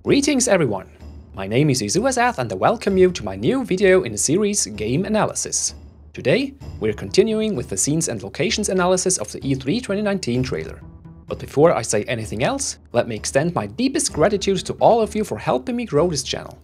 Greetings everyone! My name is Izuazath and I welcome you to my new video in the series Game Analysis. Today, we're continuing with the scenes and locations analysis of the E3 2019 trailer. But before I say anything else, let me extend my deepest gratitude to all of you for helping me grow this channel.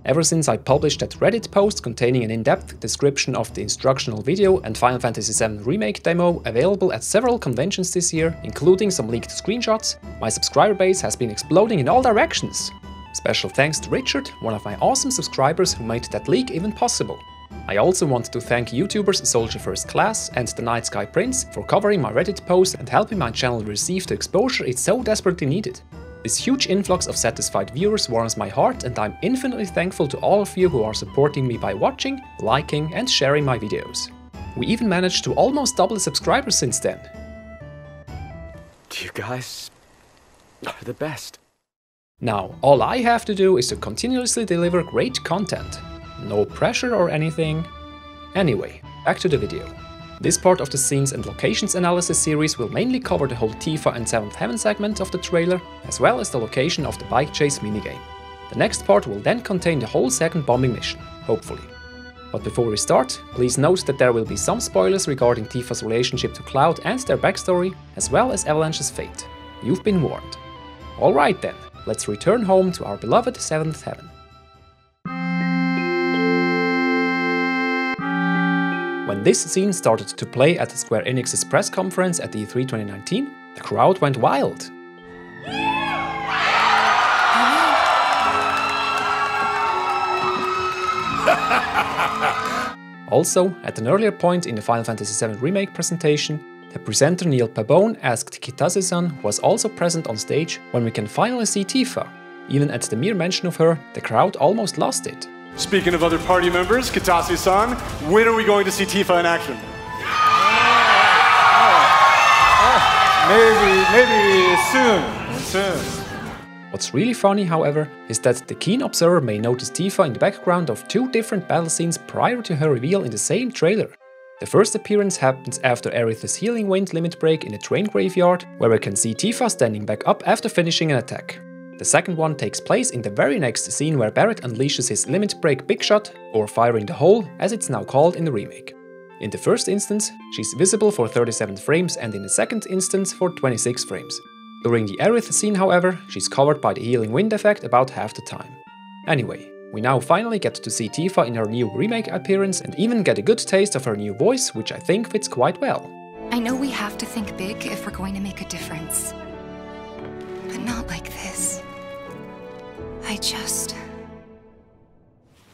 Ever since I published that Reddit post containing an in-depth description of the instructional video and Final Fantasy VII Remake demo available at several conventions this year, including some leaked screenshots, my subscriber base has been exploding in all directions. Special thanks to Richard, one of my awesome subscribers who made that leak even possible. I also want to thank YouTubers Soldier First Class and The Night Sky Prince for covering my Reddit post and helping my channel receive the exposure it so desperately needed. This huge influx of satisfied viewers warms my heart and I'm infinitely thankful to all of you who are supporting me by watching, liking and sharing my videos. We even managed to almost double the subscribers since then. You guys are the best. Now, all I have to do is to continuously deliver great content. No pressure or anything. Anyway, back to the video. This part of the scenes and locations analysis series will mainly cover the whole Tifa and Seventh Heaven segment of the trailer, as well as the location of the bike chase minigame. The next part will then contain the whole second bombing mission, hopefully. But before we start, please note that there will be some spoilers regarding Tifa's relationship to Cloud and their backstory, as well as Avalanche's fate. You've been warned. Alright then, let's return home to our beloved Seventh Heaven. When this scene started to play at Square Enix's press conference at E3 2019, the crowd went wild. Also, at an earlier point in the Final Fantasy VII Remake presentation, the presenter Neil Pabon asked Kitase-san, who was also present on stage, when we can finally see Tifa. Even at the mere mention of her, the crowd almost lost it. Speaking of other party members, Kitase-san, when are we going to see Tifa in action? Maybe soon. What's really funny, however, is that the keen observer may notice Tifa in the background of two different battle scenes prior to her reveal in the same trailer. The first appearance happens after Aerith's healing wind limit break in the train graveyard, where we can see Tifa standing back up after finishing an attack. The second one takes place in the very next scene where Barret unleashes his limit break big shot, or fire in the hole as it's now called in the remake. In the first instance, she's visible for 37 frames and in the second instance for 26 frames. During the Aerith scene, however, she's covered by the healing wind effect about half the time. Anyway, we now finally get to see Tifa in her new remake appearance and even get a good taste of her new voice, which I think fits quite well. I know we have to think big if we're going to make a difference. But not like this.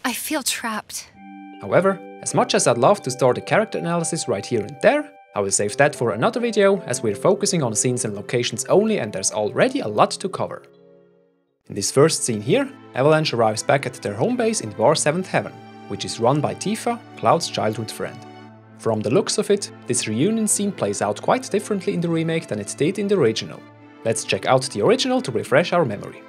I feel trapped. However, as much as I'd love to start a character analysis right here and there, I will save that for another video as we're focusing on scenes and locations only and there's already a lot to cover. In this first scene here, Avalanche arrives back at their home base in Bar Seventh Heaven, which is run by Tifa, Cloud's childhood friend. From the looks of it, this reunion scene plays out quite differently in the remake than it did in the original. Let's check out the original to refresh our memory.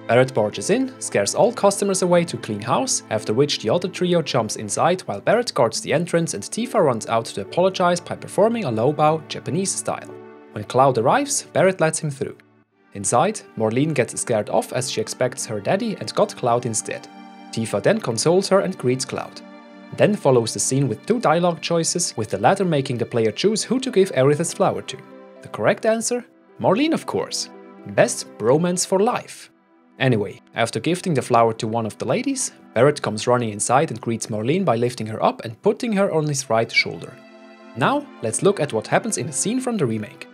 Barret barges in, scares all customers away to clean house, after which the other trio jumps inside while Barret guards the entrance and Tifa runs out to apologize by performing a low bow, Japanese style. When Cloud arrives, Barret lets him through. Inside, Marlene gets scared off as she expects her daddy and got Cloud instead. Tifa then consoles her and greets Cloud. Then follows the scene with two dialogue choices, with the latter making the player choose who to give Aerith's flower to. The correct answer? Marlene, of course. Best bromance for life. Anyway, after gifting the flower to one of the ladies, Barret comes running inside and greets Marlene by lifting her up and putting her on his right shoulder. Now, let's look at what happens in the scene from the remake.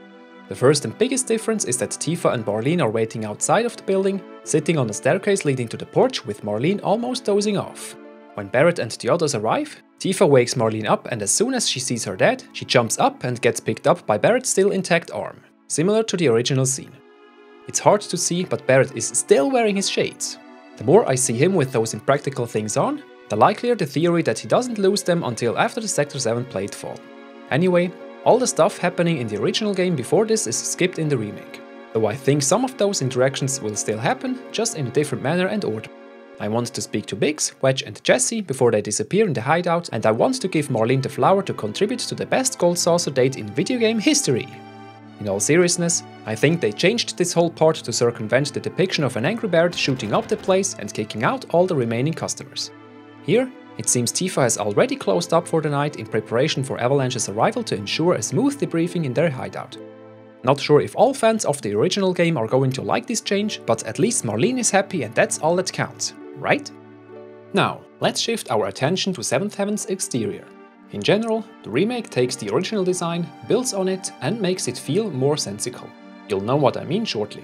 The first and biggest difference is that Tifa and Marlene are waiting outside of the building, sitting on the staircase leading to the porch with Marlene almost dozing off. When Barret and the others arrive, Tifa wakes Marlene up and as soon as she sees her dad, she jumps up and gets picked up by Barret's still intact arm, similar to the original scene. It's hard to see, but Barret is still wearing his shades. The more I see him with those impractical things on, the likelier the theory that he doesn't lose them until after the Sector 7 plate fall. Anyway, all the stuff happening in the original game before this is skipped in the remake. Though I think some of those interactions will still happen, just in a different manner and order. I want to speak to Biggs, Wedge and Jessie before they disappear in the hideout, and I want to give Marlene the flower to contribute to the best gold saucer date in video game history. In all seriousness, I think they changed this whole part to circumvent the depiction of an angry bird shooting up the place and kicking out all the remaining customers. Here, it seems Tifa has already closed up for the night in preparation for Avalanche's arrival to ensure a smooth debriefing in their hideout. Not sure if all fans of the original game are going to like this change, but at least Marlene is happy and that's all that counts, right? Now, let's shift our attention to Seventh Heaven's exterior. In general, the remake takes the original design, builds on it and makes it feel more sensical. You'll know what I mean shortly.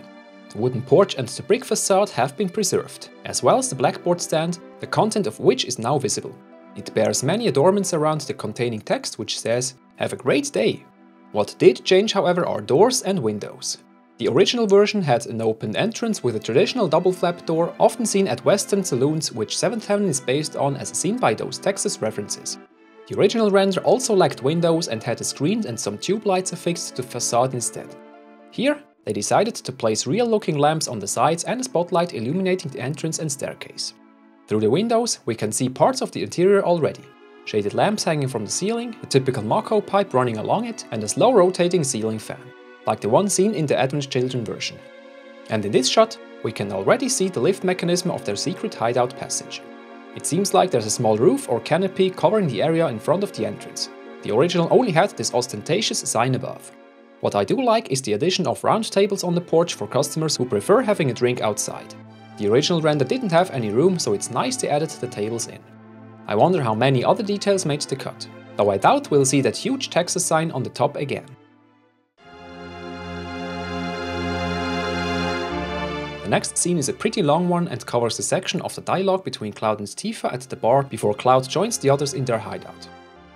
The wooden porch and the brick facade have been preserved, as well as the blackboard stand, the content of which is now visible. It bears many adornments around the containing text which says, "Have a great day." What did change, however, are doors and windows. The original version had an open entrance with a traditional double flap door often seen at Western saloons, which Seventh Heaven is based on as seen by those Texas references. The original render also lacked windows and had a screen and some tube lights affixed to the facade instead. Here, they decided to place real-looking lamps on the sides and a spotlight illuminating the entrance and staircase. Through the windows, we can see parts of the interior already. Shaded lamps hanging from the ceiling, a typical Mako pipe running along it, and a slow-rotating ceiling fan, like the one seen in the Advent Children version. And in this shot, we can already see the lift mechanism of their secret hideout passage. It seems like there's a small roof or canopy covering the area in front of the entrance. The original only had this ostentatious sign above. What I do like is the addition of round tables on the porch for customers who prefer having a drink outside. The original render didn't have any room, so it's nice they added the tables in. I wonder how many other details made the cut, though I doubt we'll see that huge Texas sign on the top again. The next scene is a pretty long one and covers the section of the dialogue between Cloud and Tifa at the bar before Cloud joins the others in their hideout.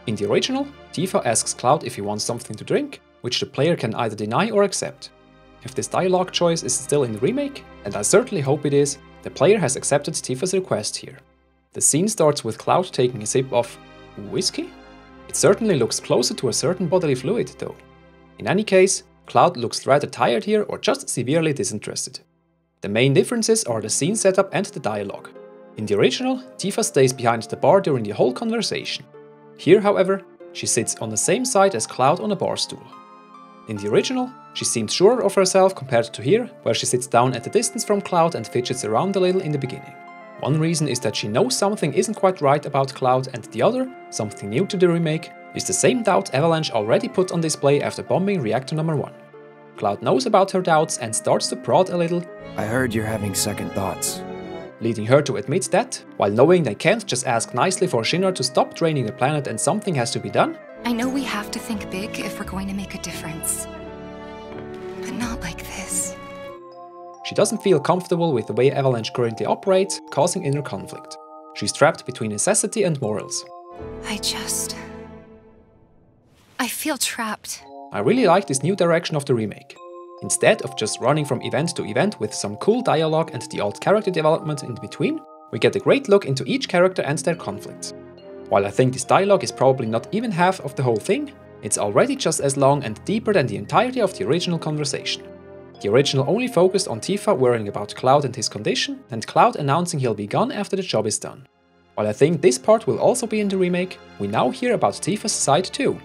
In the original, Tifa asks Cloud if he wants something to drink, which the player can either deny or accept. If this dialogue choice is still in the remake, and I certainly hope it is, the player has accepted Tifa's request here. The scene starts with Cloud taking a sip of whiskey? It certainly looks closer to a certain bodily fluid though. In any case, Cloud looks rather tired here or just severely disinterested. The main differences are the scene setup and the dialogue. In the original, Tifa stays behind the bar during the whole conversation. Here, however, she sits on the same side as Cloud on a bar stool. In the original, she seems sure of herself compared to here, where she sits down at a distance from Cloud and fidgets around a little in the beginning. One reason is that she knows something isn't quite right about Cloud, and the other, something new to the remake, is the same doubt Avalanche already put on display after bombing Reactor Number 1. Cloud knows about her doubts and starts to prod a little. I heard you're having second thoughts. Leading her to admit that, while knowing they can't just ask nicely for Shinra to stop draining the planet and something has to be done. I know we have to think big if we're going to make a difference. But not like this. She doesn't feel comfortable with the way Avalanche currently operates, causing inner conflict. She's trapped between necessity and morals. I feel trapped. I really like this new direction of the remake. Instead of just running from event to event with some cool dialogue and the odd character development in between, we get a great look into each character and their conflicts. While I think this dialogue is probably not even half of the whole thing, it's already just as long and deeper than the entirety of the original conversation. The original only focused on Tifa worrying about Cloud and his condition, and Cloud announcing he'll be gone after the job is done. While I think this part will also be in the remake, we now hear about Tifa's side too.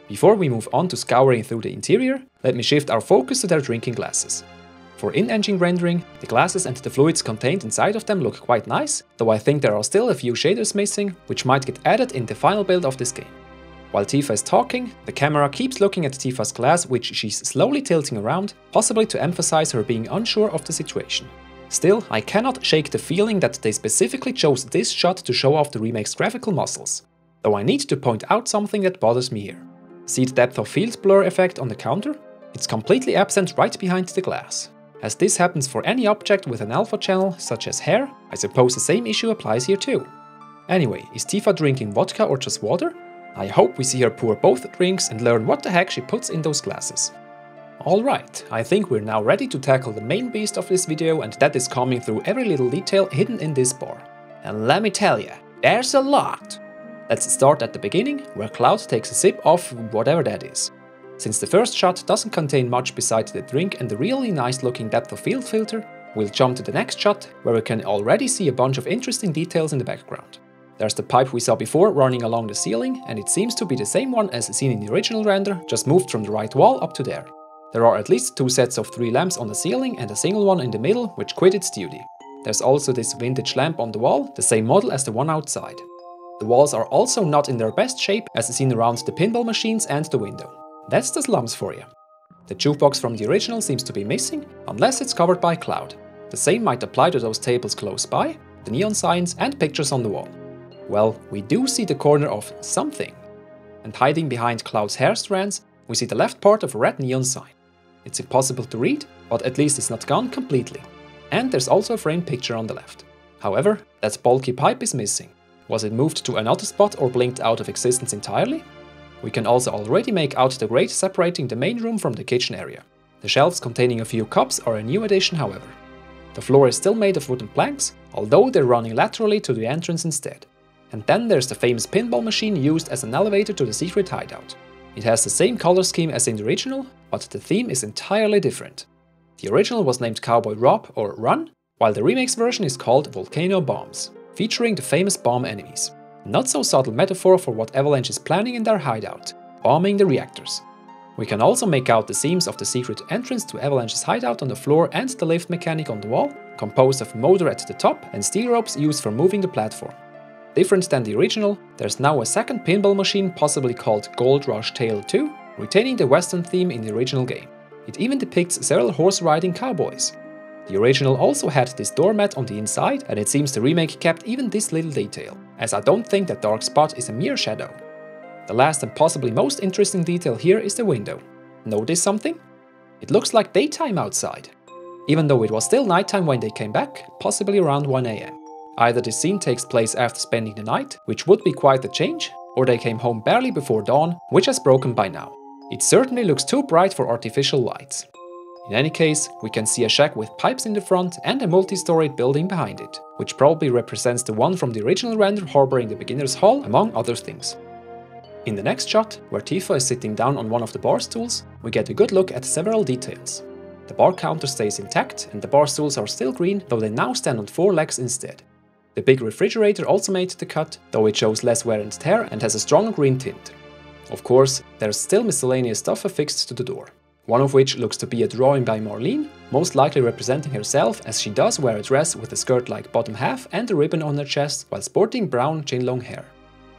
Before we move on to scouring through the interior, let me shift our focus to their drinking glasses. For in-engine rendering, the glasses and the fluids contained inside of them look quite nice, though I think there are still a few shaders missing, which might get added in the final build of this game. While Tifa is talking, the camera keeps looking at Tifa's glass, which she's slowly tilting around, possibly to emphasize her being unsure of the situation. Still, I cannot shake the feeling that they specifically chose this shot to show off the remake's graphical muscles. Though I need to point out something that bothers me here. See the depth of field blur effect on the counter? It's completely absent right behind the glass. As this happens for any object with an alpha channel, such as hair, I suppose the same issue applies here too. Anyway, is Tifa drinking vodka or just water? I hope we see her pour both drinks and learn what the heck she puts in those glasses. Alright, I think we're now ready to tackle the main beast of this video, and that is coming through every little detail hidden in this bar. And let me tell ya, there's a lot! Let's start at the beginning, where Cloud takes a sip of whatever that is. Since the first shot doesn't contain much besides the drink and the really nice looking depth of field filter, we'll jump to the next shot, where we can already see a bunch of interesting details in the background. There's the pipe we saw before running along the ceiling, and it seems to be the same one as seen in the original render, just moved from the right wall up to there. There are at least 2 sets of 3 lamps on the ceiling and a single one in the middle which quit its duty. There's also this vintage lamp on the wall, the same model as the one outside. The walls are also not in their best shape as seen around the pinball machines and the window. That's the slums for you. The jukebox from the original seems to be missing, unless it's covered by cloud. The same might apply to those tables close by, the neon signs and pictures on the wall. Well, we do see the corner of something. And hiding behind Cloud's hair strands, we see the left part of a red neon sign. It's impossible to read, but at least it's not gone completely. And there's also a framed picture on the left. However, that bulky pipe is missing. Was it moved to another spot or blinked out of existence entirely? We can also already make out the grate separating the main room from the kitchen area. The shelves containing a few cups are a new addition, however. The floor is still made of wooden planks, although they're running laterally to the entrance instead. And then there's the famous pinball machine used as an elevator to the secret hideout. It has the same color scheme as in the original, but the theme is entirely different. The original was named Cowboy Rob or Run, while the remake's version is called Volcano Bombs, featuring the famous bomb enemies. Not so subtle metaphor for what Avalanche is planning in their hideout, bombing the reactors. We can also make out the seams of the secret entrance to Avalanche's hideout on the floor and the lift mechanic on the wall, composed of motor at the top and steel ropes used for moving the platform. Different than the original, there's now a second pinball machine possibly called Gold Rush Tale 2, retaining the western theme in the original game. It even depicts several horse-riding cowboys. The original also had this doormat on the inside, and it seems the remake kept even this little detail, as I don't think that dark spot is a mere shadow. The last and possibly most interesting detail here is the window. Notice something? It looks like daytime outside, even though it was still nighttime when they came back, possibly around 1 AM. Either this scene takes place after spending the night, which would be quite a change, or they came home barely before dawn, which has broken by now. It certainly looks too bright for artificial lights. In any case, we can see a shack with pipes in the front and a multi-storied building behind it, which probably represents the one from the original render harboring the beginner's hall, among other things. In the next shot, where Tifa is sitting down on one of the bar stools, we get a good look at several details. The bar counter stays intact and the bar stools are still green, though they now stand on 4 legs instead. The big refrigerator also made the cut, though it shows less wear and tear and has a stronger green tint. Of course, there's still miscellaneous stuff affixed to the door. One of which looks to be a drawing by Marlene, most likely representing herself as she does wear a dress with a skirt-like bottom half and a ribbon on her chest while sporting brown chin-long hair.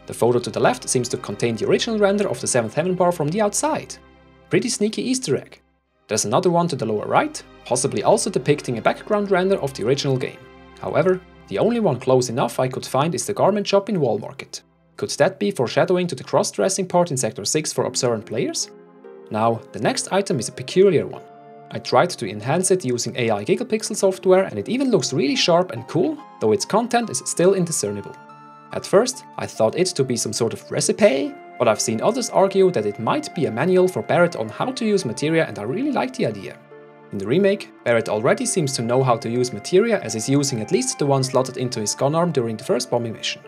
The photo to the left seems to contain the original render of the 7th Heaven bar from the outside. Pretty sneaky Easter egg. There's another one to the lower right, possibly also depicting a background render of the original game. However, the only one close enough I could find is the garment shop in Wall Market. Could that be foreshadowing to the cross-dressing part in Sector 6 for observant players? Now, the next item is a peculiar one. I tried to enhance it using AI Gigapixel software and it even looks really sharp and cool, though its content is still indiscernible. At first, I thought it to be some sort of recipe, but I've seen others argue that it might be a manual for Barrett on how to use materia and I really like the idea. In the remake, Barrett already seems to know how to use materia as he's using at least the one slotted into his gun arm during the first bombing mission.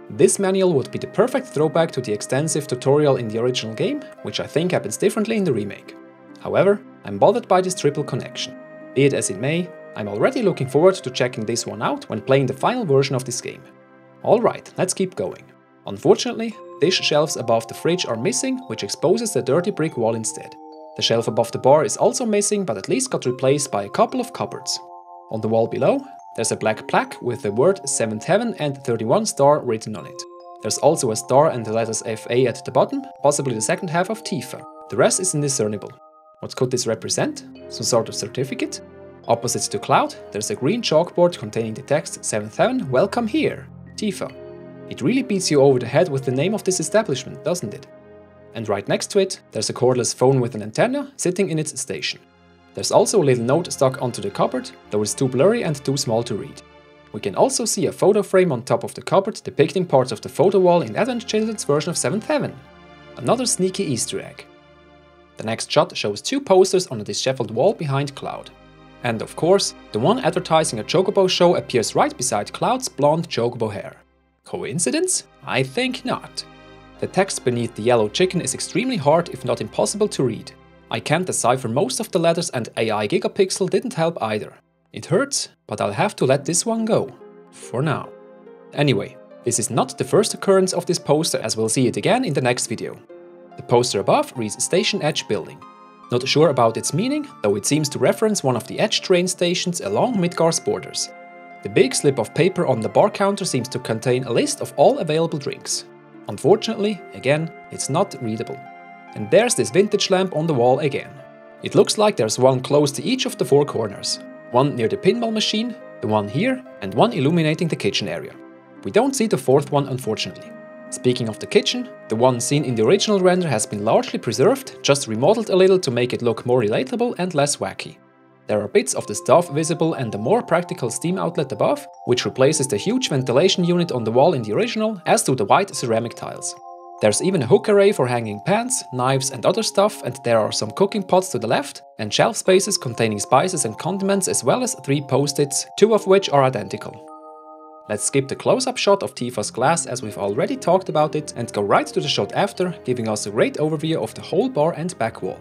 This manual would be the perfect throwback to the extensive tutorial in the original game, which I think happens differently in the remake. However, I'm bothered by this triple connection. Be it as it may, I'm already looking forward to checking this one out when playing the final version of this game. Alright, let's keep going. Unfortunately, dish shelves above the fridge are missing, which exposes the dirty brick wall instead. The shelf above the bar is also missing, but at least got replaced by a couple of cupboards. On the wall below, there's a black plaque with the word 7th Heaven and 31 star written on it. There's also a star and the letters FA at the bottom, possibly the second half of Tifa. The rest is indiscernible. What could this represent? Some sort of certificate? Opposite to Cloud, there's a green chalkboard containing the text 7th Heaven, welcome here, Tifa. It really beats you over the head with the name of this establishment, doesn't it? And right next to it, there's a cordless phone with an antenna sitting in its station. There's also a little note stuck onto the cupboard, though it's too blurry and too small to read. We can also see a photo frame on top of the cupboard depicting parts of the photo wall in Advent Children's version of 7th Heaven. Another sneaky Easter egg. The next shot shows 2 posters on a disheveled wall behind Cloud. And of course, the one advertising a Chocobo show appears right beside Cloud's blonde Chocobo hair. Coincidence? I think not. The text beneath the yellow chicken is extremely hard if not impossible to read. I can't decipher most of the letters and AI Gigapixel didn't help either. It hurts, but I'll have to let this one go. For now. Anyway, this is not the first occurrence of this poster as we'll see it again in the next video. The poster above reads Station Edge Building. Not sure about its meaning, though it seems to reference one of the Edge train stations along Midgar's borders. The big slip of paper on the bar counter seems to contain a list of all available drinks. Unfortunately, again, it's not readable. And there's this vintage lamp on the wall again. It looks like there's one close to each of the 4 corners. One near the pinball machine, the one here, and one illuminating the kitchen area. We don't see the 4th one, unfortunately. Speaking of the kitchen, the one seen in the original render has been largely preserved, just remodeled a little to make it look more relatable and less wacky. There are bits of the stove visible and the more practical steam outlet above, which replaces the huge ventilation unit on the wall in the original, as do the white ceramic tiles. There's even a hook array for hanging pans, knives and other stuff, and there are some cooking pots to the left, and shelf spaces containing spices and condiments, as well as 3 post-its, 2 of which are identical. Let's skip the close-up shot of Tifa's glass as we've already talked about it and go right to the shot after, giving us a great overview of the whole bar and back wall.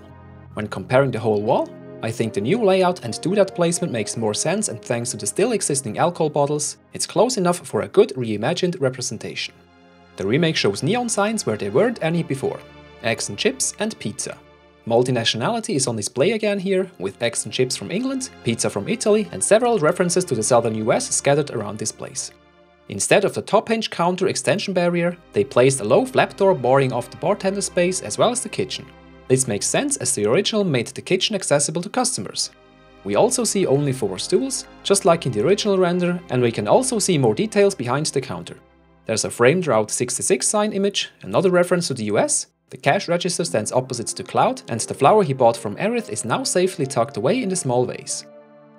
When comparing the whole wall, I think the new layout and doodad placement makes more sense, and thanks to the still existing alcohol bottles, it's close enough for a good reimagined representation. The remake shows neon signs where there weren't any before, eggs and chips and pizza. Multinationality is on display again here, with eggs and chips from England, pizza from Italy, and several references to the southern US scattered around this place. Instead of the top hinge counter extension barrier, they placed a low flap door barring off the bartender space as well as the kitchen. This makes sense as the original made the kitchen accessible to customers. We also see only 4 stools, just like in the original render, and we can also see more details behind the counter. There's a framed Route 66 sign image, another reference to the US, the cash register stands opposite to Cloud, and the flower he bought from Aerith is now safely tucked away in the small vase.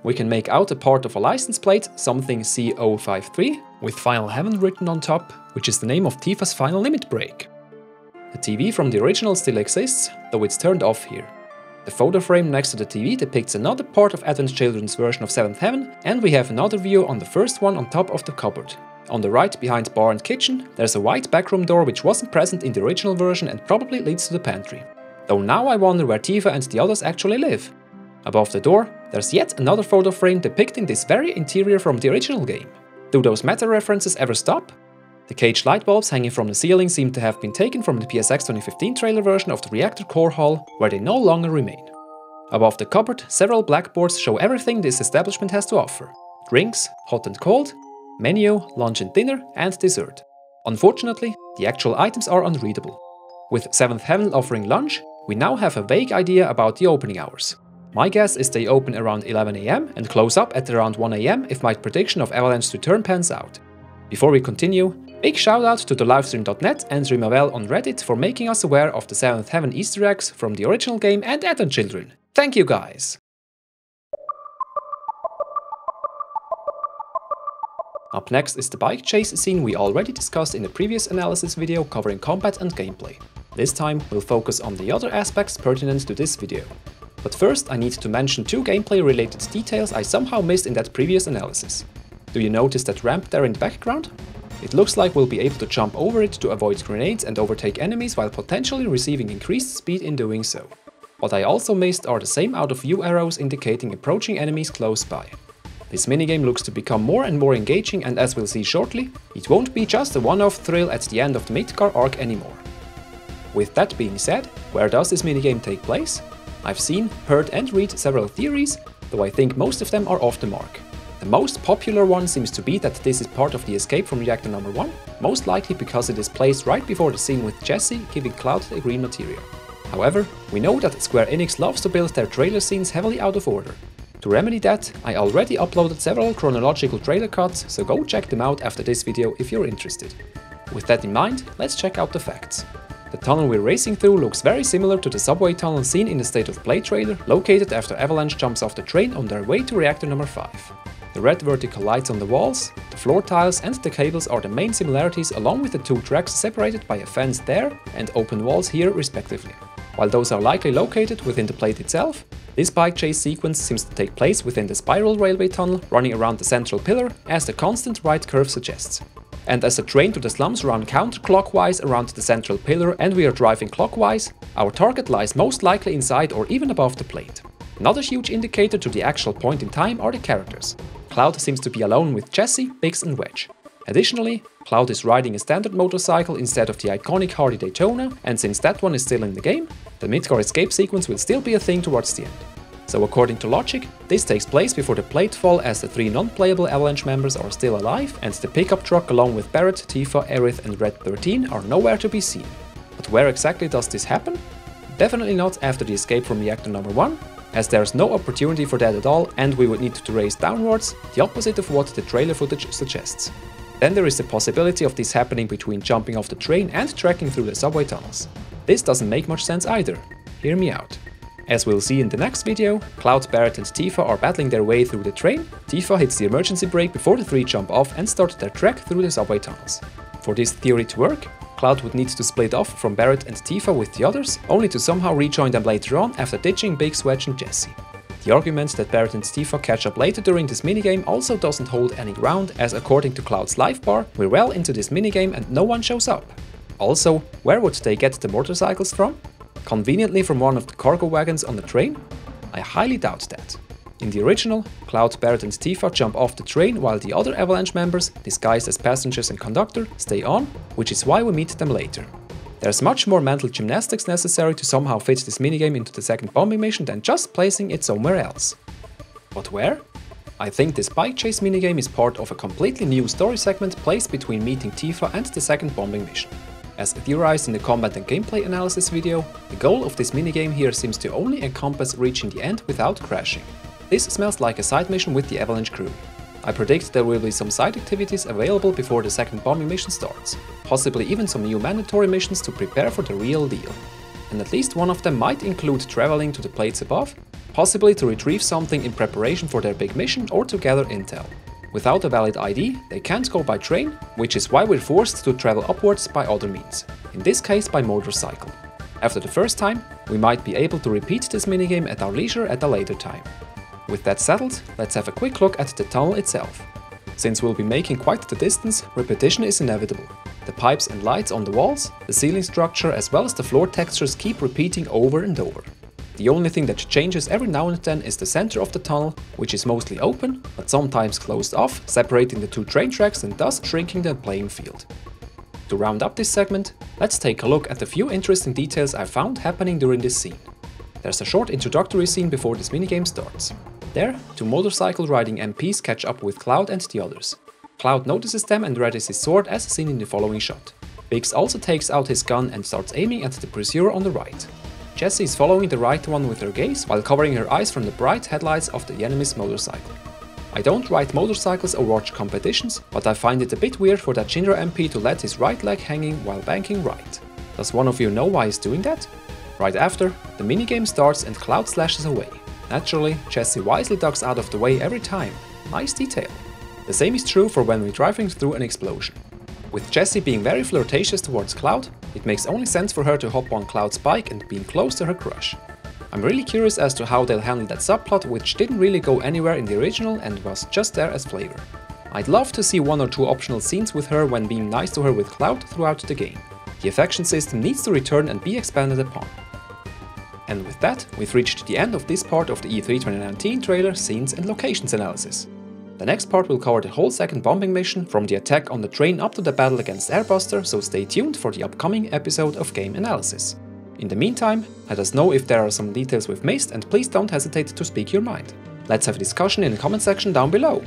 We can make out a part of a license plate, something CO53, with Final Heaven written on top, which is the name of Tifa's final limit break. The TV from the original still exists, though it's turned off here. The photo frame next to the TV depicts another part of Advent Children's version of 7th Heaven, and we have another view on the first one on top of the cupboard. On the right, behind bar and kitchen, there's a white backroom door which wasn't present in the original version and probably leads to the pantry. Though now I wonder where Tifa and the others actually live. Above the door, there's yet another photo frame depicting this very interior from the original game. Do those meta references ever stop? The cage light bulbs hanging from the ceiling seem to have been taken from the PSX 2015 trailer version of the reactor core hall, where they no longer remain. Above the cupboard, several blackboards show everything this establishment has to offer. Drinks, hot and cold, menu, lunch and dinner, and dessert. Unfortunately, the actual items are unreadable. With 7th Heaven offering lunch, we now have a vague idea about the opening hours. My guess is they open around 11 AM and close up at around 1 AM if my prediction of Avalanche's return pans out. Before we continue, big shout out to the livestream.net and Rimavel on Reddit for making us aware of the 7th Heaven Easter eggs from the original game and Advent Children. Thank you guys! Up next is the bike chase scene we already discussed in the previous analysis video covering combat and gameplay. This time we'll focus on the other aspects pertinent to this video. But first I need to mention 2 gameplay related details I somehow missed in that previous analysis. Do you notice that ramp there in the background? It looks like we'll be able to jump over it to avoid grenades and overtake enemies while potentially receiving increased speed in doing so. What I also missed are the same out of view arrows indicating approaching enemies close by. This minigame looks to become more and more engaging, and as we'll see shortly, it won't be just a one-off thrill at the end of the Midgar arc anymore. With that being said, where does this minigame take place? I've seen, heard and read several theories, though I think most of them are off the mark. The most popular one seems to be that this is part of the escape from reactor number 1, most likely because it is placed right before the scene with Jessie giving Cloud the green material. However, we know that Square Enix loves to build their trailer scenes heavily out of order. To remedy that, I already uploaded several chronological trailer cuts, so go check them out after this video if you're interested. With that in mind, let's check out the facts. The tunnel we're racing through looks very similar to the subway tunnel seen in the State of Play trailer, located after Avalanche jumps off the train on their way to reactor number 5. The red vertical lights on the walls, the floor tiles and the cables are the main similarities, along with the 2 tracks separated by a fence there and open walls here respectively. While those are likely located within the plate itself, this bike chase sequence seems to take place within the spiral railway tunnel running around the central pillar, as the constant right curve suggests. And as the train to the slums run counterclockwise around the central pillar and we are driving clockwise, our target lies most likely inside or even above the plate. Another huge indicator to the actual point in time are the characters. Cloud seems to be alone with Jessie, Biggs and Wedge. Additionally, Cloud is riding a standard motorcycle instead of the iconic Harley Daytona, and since that one is still in the game, the Midgar escape sequence will still be a thing towards the end. So according to logic, this takes place before the platefall as the 3 non-playable Avalanche members are still alive and the pickup truck along with Barret, Tifa, Aerith and Red 13 are nowhere to be seen. But where exactly does this happen? Definitely not after the escape from reactor number 1, as there's no opportunity for that at all and we would need to race downwards, the opposite of what the trailer footage suggests. Then there is the possibility of this happening between jumping off the train and trekking through the subway tunnels. This doesn't make much sense either. Hear me out. As we'll see in the next video, Cloud, Barret and Tifa are battling their way through the train. Tifa hits the emergency brake before the 3 jump off and start their trek through the subway tunnels. For this theory to work, Cloud would need to split off from Barret and Tifa with the others, only to somehow rejoin them later on after ditching Big Swedge and Jessie. The argument that Barret and Tifa catch up later during this minigame also doesn't hold any ground, as according to Cloud's life bar, we're well into this minigame and no one shows up. Also, where would they get the motorcycles from? Conveniently from one of the cargo wagons on the train? I highly doubt that. In the original, Cloud, Barret and Tifa jump off the train while the other Avalanche members, disguised as passengers and conductor, stay on, which is why we meet them later. There's much more mental gymnastics necessary to somehow fit this minigame into the second bombing mission than just placing it somewhere else. But where? I think this bike chase minigame is part of a completely new story segment placed between meeting Tifa and the second bombing mission. As theorized in the combat and gameplay analysis video, the goal of this minigame here seems to only encompass reaching the end without crashing. This smells like a side mission with the Avalanche crew. I predict there will be some side activities available before the second bombing mission starts, possibly even some new mandatory missions to prepare for the real deal. And at least one of them might include traveling to the plates above, possibly to retrieve something in preparation for their big mission or to gather intel. Without a valid ID, they can't go by train, which is why we're forced to travel upwards by other means, in this case by motorcycle. After the first time, we might be able to repeat this minigame at our leisure at a later time. With that settled, let's have a quick look at the tunnel itself. Since we'll be making quite the distance, repetition is inevitable. The pipes and lights on the walls, the ceiling structure as well as the floor textures keep repeating over and over. The only thing that changes every now and then is the center of the tunnel, which is mostly open, but sometimes closed off, separating the 2 train tracks and thus shrinking the playing field. To round up this segment, let's take a look at the few interesting details I found happening during this scene. There's a short introductory scene before this minigame starts. There, 2 motorcycle riding MPs catch up with Cloud and the others. Cloud notices them and readies his sword as seen in the following shot. Biggs also takes out his gun and starts aiming at the pursuer on the right. Jessie is following the right one with her gaze while covering her eyes from the bright headlights of the enemy's motorcycle. I don't ride motorcycles or watch competitions, but I find it a bit weird for that Shinra MP to let his right leg hanging while banking right. Does one of you know why he's doing that? Right after, the minigame starts and Cloud slashes away. Naturally, Jessie wisely ducks out of the way every time. Nice detail. The same is true for when we're driving through an explosion. With Jessie being very flirtatious towards Cloud, it makes only sense for her to hop on Cloud's bike and being close to her crush. I'm really curious as to how they'll handle that subplot, which didn't really go anywhere in the original and was just there as flavor. I'd love to see 1 or 2 optional scenes with her when being nice to her with Cloud throughout the game. The affection system needs to return and be expanded upon. And with that, we've reached the end of this part of the E3 2019 trailer scenes and locations analysis. The next part will cover the whole second bombing mission, from the attack on the train up to the battle against Airbuster, so stay tuned for the upcoming episode of Game Analysis. In the meantime, let us know if there are some details we've missed and please don't hesitate to speak your mind. Let's have a discussion in the comment section down below.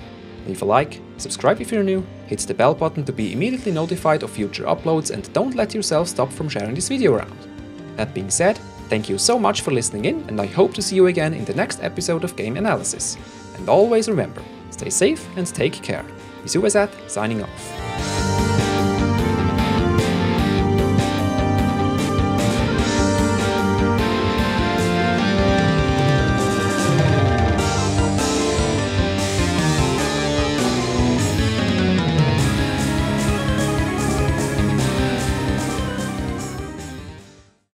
Leave a like, subscribe if you're new, hit the bell button to be immediately notified of future uploads and don't let yourself stop from sharing this video around. That being said, thank you so much for listening in and I hope to see you again in the next episode of Game Analysis. And always remember, stay safe and take care. FFVII signing off.